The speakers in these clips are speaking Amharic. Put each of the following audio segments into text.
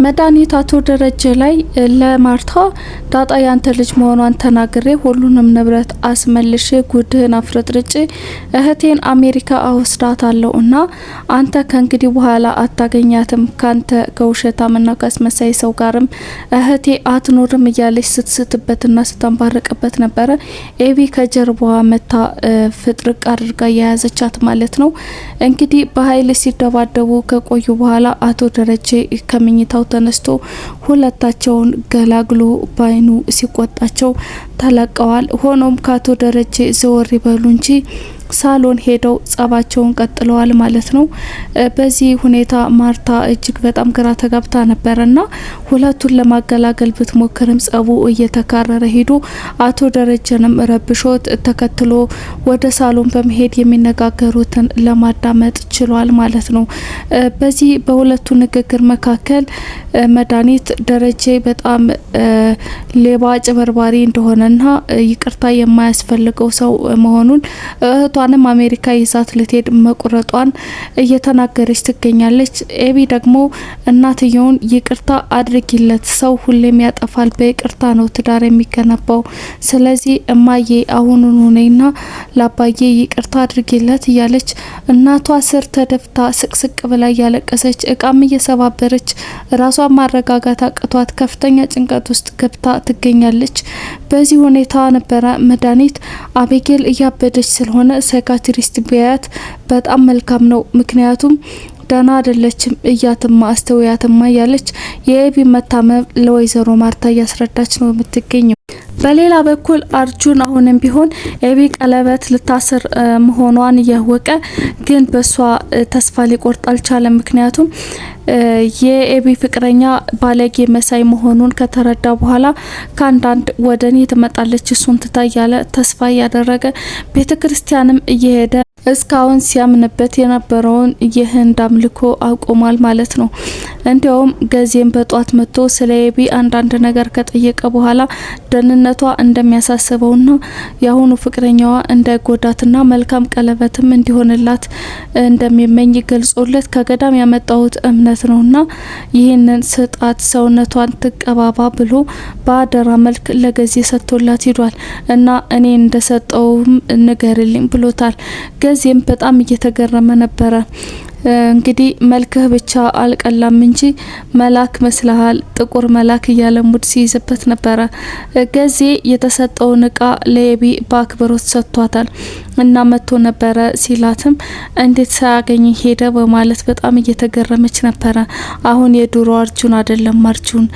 መድኃኒት አቶ ደረጀ ላይ ለማርታ ዳጣ ያንተ ልጅ መሆኗን ተናግሬ ሁሉንም ንብረት አስመልሼ ጉድህን አፍረጥርጬ እህቴን አሜሪካ አወስዳታለሁ እና አንተ ከእንግዲህ በኋላ አታገኛትም፣ ካንተ ከውሸታምና ካስመሳይ ሰው ጋርም እህቴ አትኖርም እያለች ስትስትበትና ስታንባረቅበት ነበረ። ኤቢ ከጀርባዋ መታ ፍጥርቅ አድርጋ የያዘቻት ማለት ነው። እንግዲህ በኃይል ሲደባደቡ ከቆዩ በኋላ አቶ ደረጀ ከመኝታው ተነስቶ ሁለታቸውን ገላግሎ ባይኑ ሲቆጣቸው ተለቀዋል። ሆኖም ከአቶ ደረጀ ዘወር ይበሉ እንጂ ሳሎን ሄደው ጸባቸውን ቀጥለዋል ማለት ነው። በዚህ ሁኔታ ማርታ እጅግ በጣም ግራ ተጋብታ ነበርና ሁለቱን ለማገላገል ብትሞክርም ጸቡ እየተካረረ ሄዶ አቶ ደረጀንም ረብሾት ተከትሎ ወደ ሳሎን በመሄድ የሚነጋገሩትን ለማዳመጥ ችሏል ማለት ነው። በዚህ በሁለቱ ንግግር መካከል መድኃኒት ደረጀ በጣም ሌባ ጭበርባሪ እንደሆነና ይቅርታ የማያስፈልገው ሰው መሆኑን እህቷንም አሜሪካ ይዛት ልትሄድ መቁረጧን እየተናገረች ትገኛለች። ኤቢ ደግሞ እናትየውን ይቅርታ አድርጊለት፣ ሰው ሁሌም ያጠፋል፣ በይቅርታ ነው ትዳር የሚገነባው፣ ስለዚህ እማዬ አሁኑኑ ነይና ለአባዬ ይቅርታ አድርጊለት እያለች እናቷ ስር ተደፍታ ስቅስቅ ብላ እያለቀሰች እቃም እየሰባበረች ራሷን ማረጋጋት አቅቷት ከፍተኛ ጭንቀት ውስጥ ገብታ ትገኛለች። በዚህ ሁኔታ ነበረ መድኃኒት አቤጌል እያበደች ስለሆነ ሳይካትሪስት ቢያያት በጣም መልካም ነው፣ ምክንያቱም ደህና አይደለችም፣ እያትማ አስተውያትማ እያለች የኤቢ መታመም ለወይዘሮ ማርታ እያስረዳች ነው የምትገኘው። በሌላ በኩል አርጁን አሁንም ቢሆን ኤቢ ቀለበት ልታስር መሆኗን እያወቀ ግን በሷ ተስፋ ሊቆርጥ አልቻለም። ምክንያቱም የኤቢ ፍቅረኛ ባለጌ መሳይ መሆኑን ከተረዳ በኋላ ከአንዳንድ ወደኔ ትመጣለች እሱን ትታ እያለ ተስፋ እያደረገ ቤተክርስቲያንም እየሄደ እስካሁን ሲያምንበት የነበረውን የህንድ አምልኮ አቁሟል ማለት ነው። እንዲያውም ገዜም በጧት መጥቶ ስለ ኤቢ አንዳንድ ነገር ከጠየቀ በኋላ ደህንነቷ እንደሚያሳስበውና የአሁኑ ፍቅረኛዋ እንዳይጎዳትና መልካም ቀለበትም እንዲሆንላት እንደሚመኝ ገልጾለት ከገዳም ያመጣሁት እምነት ነውና ይህንን ስጣት ሰውነቷን ትቀባባ ብሎ በአደራ መልክ ለገዜ ሰጥቶላት ሂዷል እና እኔ እንደሰጠውም ንገርልኝ ብሎታል። ገዜም በጣም እየተገረመ ነበረ። እንግዲህ መልክህ ብቻ አልቀላም እንጂ መላክ መስለሃል፣ ጥቁር መላክ እያለ ሙድ ሲይዝበት ነበረ። ገዜ የተሰጠውን እቃ ለኤቢ በአክብሮት ሰጥቷታል እና መጥቶ ነበረ ሲላትም እንዴት ሳያገኝ ሄደ በማለት በጣም እየተገረመች ነበረ። አሁን የድሮ አርጁን አይደለም አርጁን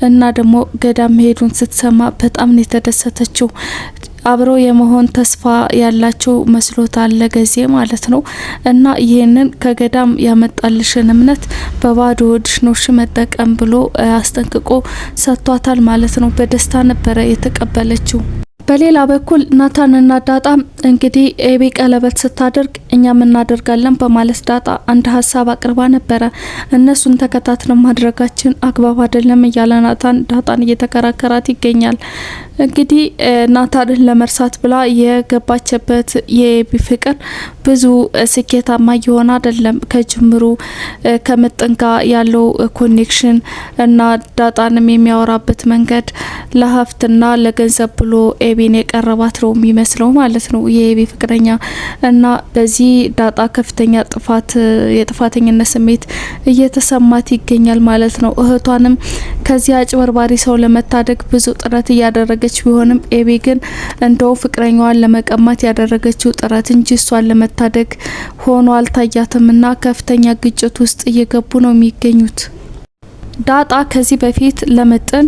እና ደግሞ ገዳም መሄዱን ስትሰማ በጣም ነው የተደሰተችው። አብረው የመሆን ተስፋ ያላቸው መስሎታል ለገዜ ማለት ነው። እና ይሄንን ከገዳም ያመጣልሽን እምነት በባዶ ሆድሽ ነውሽ መጠቀም ብሎ አስጠንቅቆ ሰጥቷታል ማለት ነው። በደስታ ነበረ የተቀበለችው። በሌላ በኩል ናታንና ዳጣ እንግዲህ ኤቢ ቀለበት ስታደርግ እኛም እናደርጋለን በማለት ዳጣ አንድ ሀሳብ አቅርባ ነበረ። እነሱን ተከታትለን ማድረጋችን አግባብ አይደለም እያለ ናታን ዳጣን እየተከራከራት ይገኛል። እንግዲህ ናታንን ለመርሳት ብላ የገባችበት የኤቢ ፍቅር ብዙ ስኬታማ እየሆነ አይደለም። ከጅምሩ ከምጥን ጋር ያለው ኮኔክሽን እና ዳጣንም የሚያወራበት መንገድ ለሀብትና ለገንዘብ ብሎ ኤቢን የቀረባት ነው የሚመስለው ማለት ነው የኤቢ ፍቅረኛ እና በዚህ ዳጣ ከፍተኛ የጥፋተኝነት ስሜት እየተሰማት ይገኛል ማለት ነው። እህቷንም ከዚህ አጭበርባሪ ሰው ለመታደግ ብዙ ጥረት እያደረገች ቢሆንም ኤቢ ግን እንደው ፍቅረኛዋን ለመቀማት ያደረገችው ጥረት እንጂ እሷን ለመታደግ ሆኖ አልታያትምና ከፍተኛ ግጭት ውስጥ እየገቡ ነው የሚገኙት። ዳጣ ከዚህ በፊት ለምጥን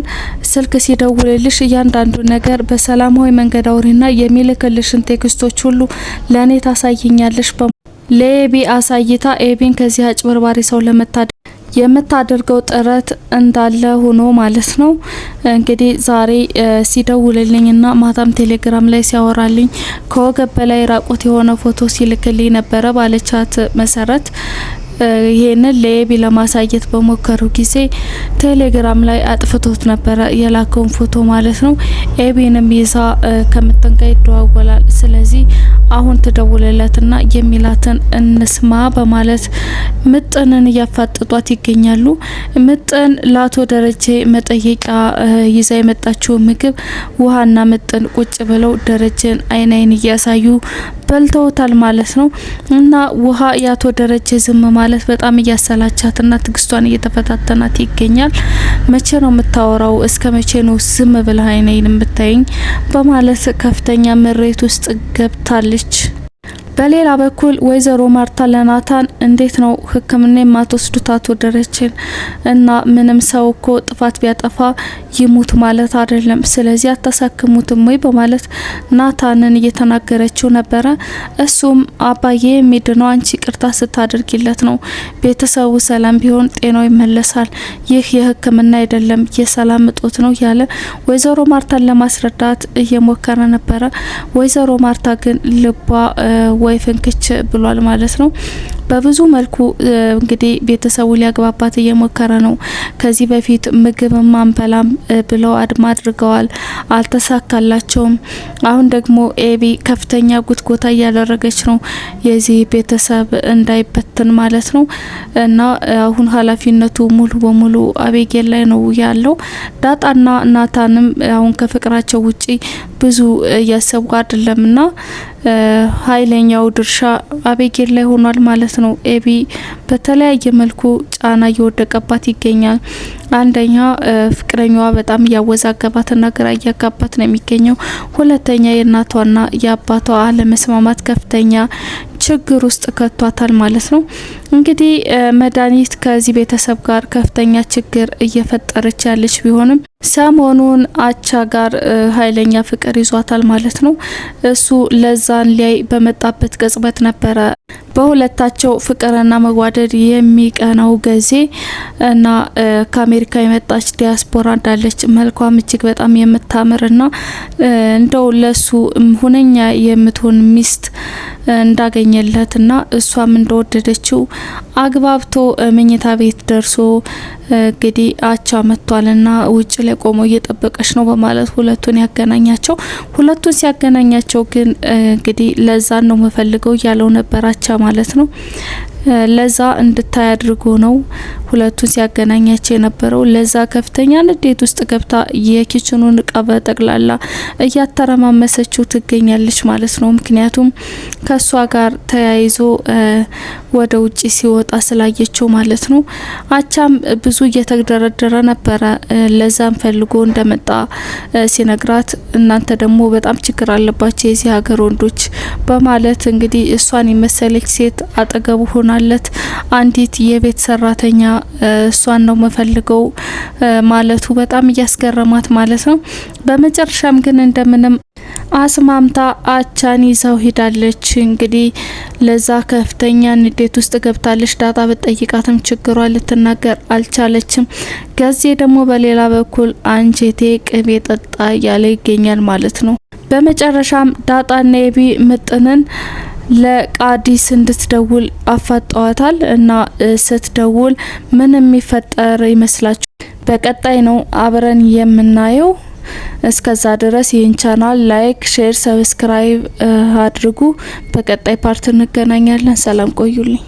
ስልክ ሲደውልልሽ እያንዳንዱ ነገር በሰላማዊ መንገድ አውሪና የሚልክልሽን ቴክስቶች ሁሉ ለኔ ታሳይኛለሽ ለኤቢ አሳይታ ኤቢን ከዚህ አጭበርባሪ ሰው ለመታደግ የምታደርገው ጥረት እንዳለ ሆኖ ማለት ነው። እንግዲህ ዛሬ ሲደውልልኝና ማታም ቴሌግራም ላይ ሲያወራልኝ ከወገብ በላይ ራቆት የሆነ ፎቶ ሲልክልኝ ነበረ ባለቻት መሰረት ይሄንን ለኤቢ ለማሳየት በሞከሩ ጊዜ ቴሌግራም ላይ አጥፍቶት ነበረ የላከውን ፎቶ ማለት ነው። ኤቢንም ይዛ ከምጥን ጋር ይደዋወላል። ስለዚህ አሁን ትደውልለትና የሚላትን እንስማ በማለት ምጥንን እያፋጠጧት ይገኛሉ። ምጥን ለአቶ ደረጀ መጠየቂያ ይዛ የመጣችው ምግብ ውሃና ምጥን ቁጭ ብለው ደረጀን አይን እያሳዩ በልተውታል ማለት ነው። እና ውሃ የአቶ ደረጀ ዝም ማለት በጣም እያሰላቻትና ትግስቷን እየተፈታተናት ይገኛል። መቼ ነው የምታወራው? እስከ መቼ ነው ዝም ብለህ አይኔን የምታይኝ? በማለት ከፍተኛ ምሬት ውስጥ ገብታለች። በሌላ በኩል ወይዘሮ ማርታ ለናታን እንዴት ነው ሕክምና የማትወስዱት አቶ ደረጀን? እና ምንም ሰው እኮ ጥፋት ቢያጠፋ ይሙት ማለት አይደለም፣ ስለዚህ አታሳክሙትም ወይ በማለት ናታንን እየተናገረችው ነበረ። እሱም አባዬ የሚድነው አንቺ ቅርታ ስታደርጊለት ነው፣ ቤተሰቡ ሰላም ቢሆን ጤናው ይመለሳል፣ ይህ የሕክምና አይደለም የሰላም እጦት ነው ያለ ወይዘሮ ማርታን ለማስረዳት እየሞከረ ነበረ። ወይዘሮ ማርታ ግን ልቧ ወይ ፍንክች ብሏል ማለት ነው። በብዙ መልኩ እንግዲህ ቤተሰቡ ሊያግባባት እየሞከረ ነው። ከዚህ በፊት ምግብ ማንበላም ብለው አድማ አድርገዋል፣ አልተሳካላቸውም። አሁን ደግሞ ኤቢ ከፍተኛ ጉትጎታ እያደረገች ነው የዚህ ቤተሰብ እንዳይበትን ማለት ነው። እና አሁን ኃላፊነቱ ሙሉ በሙሉ አቤጌል ላይ ነው ያለው። ዳጣና ናታንም አሁን ከፍቅራቸው ውጪ ብዙ እያሰቡ አይደለምና ኃይለኛው ድርሻ አቤጌል ላይ ሆኗል ማለት ነው። ኤቢ በተለያየ መልኩ ጫና እየወደቀባት ይገኛል። አንደኛ ፍቅረኛዋ በጣም እያወዛገባትና ግራ እያጋባት ነው የሚገኘው። ሁለተኛ የእናቷና የአባቷ አለመስማማት ከፍተኛ ችግር ውስጥ ከቷታል ማለት ነው። እንግዲህ መድኃኒት ከዚህ ቤተሰብ ጋር ከፍተኛ ችግር እየፈጠረች ያለች ቢሆንም ሰሞኑን አቻ ጋር ኃይለኛ ፍቅር ይዟታል ማለት ነው። እሱ ለዛን ላይ በመጣበት ቅጽበት ነበረ በሁለታቸው ፍቅርና መዋደድ የሚቀናው ገዜ እና ከአሜሪካ የመጣች ዲያስፖራ እንዳለች መልኳም እጅግ በጣም የምታምርና እንደው ለሱ ሁነኛ የምትሆን ሚስት እንዳገኘለትና እሷም እንደወደደችው አግባብቶ መኝታ ቤት ደርሶ እንግዲህ አቻ መጥቷልና ውጭ ላይ ቆሞ እየጠበቀች ነው በማለት ሁለቱን ያገናኛቸው። ሁለቱን ሲያገናኛቸው ግን እንግዲህ ለዛን ነው መፈልገው ያለው ነበር አቻ ማለት ነው። ለዛ እንድታይ አድርጎ ነው ሁለቱን ሲያገናኛቸው የነበረው። ለዛ ከፍተኛ ንዴት ውስጥ ገብታ የኪችኑን እቃ በጠቅላላ እያተረማመሰችው ትገኛለች ማለት ነው። ምክንያቱም ከሷ ጋር ተያይዞ ወደ ውጪ ሲወጣ ስላየችው ማለት ነው። አቻም ብዙ እየተደረደረ ነበረ። ለዛም ፈልጎ እንደመጣ ሲነግራት እናንተ ደግሞ በጣም ችግር አለባቸው የዚህ ሀገር ወንዶች በማለት እንግዲህ እሷን የመሰለች ሴት አጠገቡ ሆናለት አንዲት የቤት ሰራተኛ እሷን ነው መፈልገው ማለቱ በጣም እያስገረማት ማለት ነው። በመጨረሻም ግን እንደምንም አስማምታ አቻን ይዛው ሄዳለች። እንግዲህ ለዛ ከፍተኛ ንዴት ውስጥ ገብታለች። ዳጣ በጠይቃትም ችግሯ ልትናገር አልቻለችም። ገዜ ደግሞ በሌላ በኩል አንጀቴ ቅቤ ጠጣ እያለ ይገኛል ማለት ነው። በመጨረሻም ዳጣና ኤቢ ምጥንን ለቃዲስ እንድትደውል አፋጠዋታል እና ስትደውል ምን የሚፈጠር ይመስላችሁ? በቀጣይ ነው አብረን የምናየው። እስከዛ ድረስ ይህን ቻናል ላይክ፣ ሼር፣ ሰብስክራይብ አድርጉ። በቀጣይ ፓርት እንገናኛለን። ሰላም ቆዩልኝ።